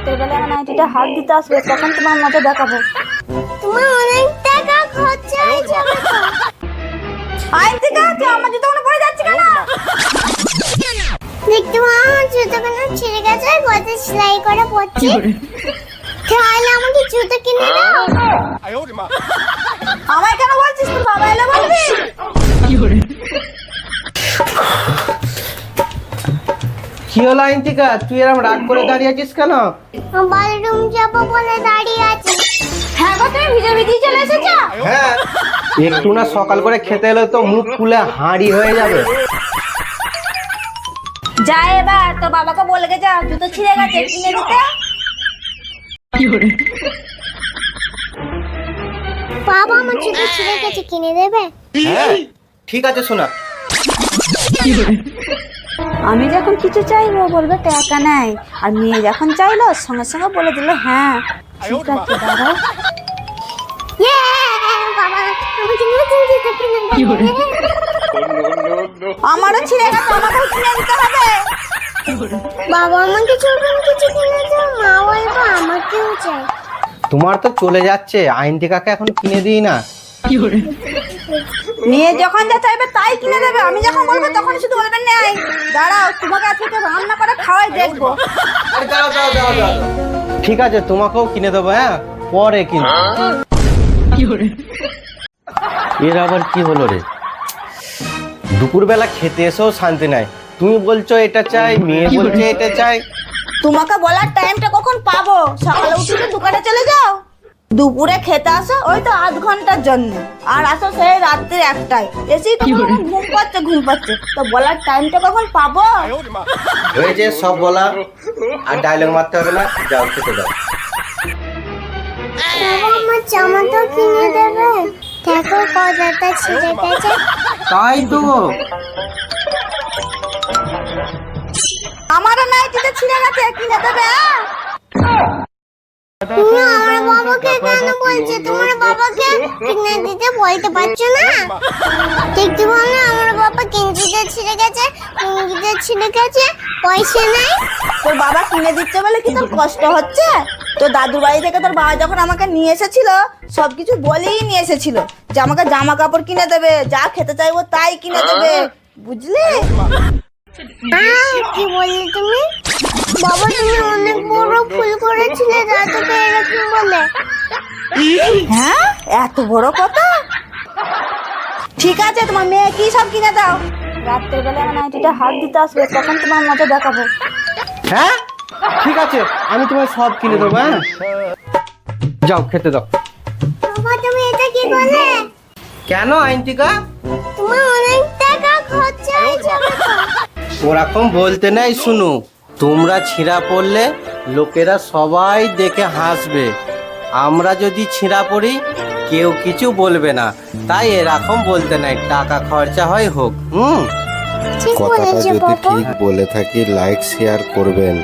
রাত্রেবেলা আমার নাইটিটা হাত দিতে আসবে, তখন তোমার মজা দেখাবো। তোমার অনেক টাকা খরচা হয়ে যাবে তো। আইনতিকা, তুই আমার জুতো কোনো পরে যাচ্ছে কেন? দেখতে পাও আমার জুতোগুলো ছিঁড়ে গেছে, গতে সেলাই করে পড়ছি। তাহলে আমাকে জুতো কিনে দাও। আমায় কেন বলছিস? তোর বাবা এলে বলবি। কি হলো আইনতিকা, তুই এরকম রাগ করে দাঁড়িয়ে আছিস কেন? বাথরুম যাবো বলে দাঁড়িয়ে আছি। হ্যাঁ গো, তুমি ভিজে ভিজে চলে এসেছো? হ্যাঁ, একটু না সকাল করে খেতে এলে তো মুখ ফুলে হাঁড়ি হয়ে যাবে। যা এবার তোর বাবাকে বলে গে, যা জুতো ছিঁড়ে গেছে কিনে দিতে। বাবা আমার জুতো ছিঁড়ে গেছে, কিনে দেবে? হ্যাঁ ঠিক আছে শোনা। আমি যখন কিছু চাইবো বলবে টাকা নাই, আর মেয়ে যখন চাইলো সঙ্গে সঙ্গে বলে দিল হ্যাঁ ঠিক আছে দাঁড়াও। ইয়ে, বাবা আমাকে নতুন জুতো কিনে দেবে। আমারও ছিঁড়ে গেছে, আমাকেও কিনে দিতে হবে। বাবা আমাকে যখন কিছু কিনে দাও, মা বলবো আমাকেও চাই। তোমার তো চলে যাচ্ছে, আইনতিকাকে এখন কিনে দিই না। মেয়ে যখন যা চাইবে তাই কিনে দেবে, আমি যখন বলবো তখন শুধু বলবেন নাই দাঁড়াও তোমাকে আজকে রান্না করে খাওয়াই দেখবো। ঠিক আছে তোমাকেও কিনে দেবো, হ্যাঁ পরে কিন্তু। এর আবার কি হলো রে? দুপুরবেলা খেতে এসেও শান্তি নাই, তুমি বলছো এটা চাই, মেয়ে বলছে এটা চাই। তোমাকে বলার টাইমটা কখন পাবো? সকালে উঠে দোকানে চলে যাও, দুপুরে খেতে আসো ওই তো আধ ঘন্টার জন্য, আর আসো সেই রাত্রে 1টায়, এসেই তো ঘুম পাচ্ছে, তো বলার টাইমটা কখন পাবো? হয়েছে সব বলা, আর ডায়লগ মারতে হবে না, যাও খেতে দাও। বাবা আমার জামাটা কিনে দেবে? দেখো কতটা ছিঁড়ে গেছে। তাই তো আমারও নাইটিটা ছিঁড়ে গেছে, কিনে দেবে? তুমি আমার বাবাকে কেন বলছো? তোমার বাবাকে কিনে দিতে বলতে পারছো না? দেখতে পাও না আমার বাবা গেঞ্জিটা ছিঁড়ে গেছে, লুঙ্গিটা ছিঁড়ে গেছে, পয়সা নাই। তোর বাবা কিনে দিচ্ছে বলে কি তোর কষ্ট হচ্ছে? তোর দাদুর বাড়ি থেকে তোর বাবা যখন আমাকে নিয়ে এসেছিল সবকিছু বলেই নিয়ে এসেছিল যে আমাকে জামা কাপড় কিনে দেবে, যা খেতে চাইবো তাই কিনে দেবে, বুঝলি? কি বললে তুমি? বাবা তুমি অনেক বড় ভুল করেছিলে দাদুকে এরকম বলে। হ্যাঁ এত বড় কথা? ঠিক আছে তোমার মেয়ে কি সব কিনে দাও, রাত্রেবেলা আমার নাইটিটা হাত দিতে আসবে, তখন তোমার মজা দেখাবো। হ্যাঁ ঠিক আছে, আমি তোমায় সব কিনে দেবো। হ্যাঁ যাও খেতে দাও। বাবা তুমি এটা কি বলে? কেন আইনতিকা? তোমার অনেক টাকা খরচা হয়ে যাবে তো। ওরকম বলতে নাই, শুনু, তোমরা ছিঁড়া পড়লে লোকেরা সবাই দেখে হাসবে, আমরা যদি ছিঁড়া পড়ি কেউ কিছু বলবে না, তাই এরকম বলতে নাই, টাকা খরচা হয় হোক। ঠিক কথাটা বলেছো যদি বাবা। ঠিক বলে থাকি লাইক শেয়ার করবেন।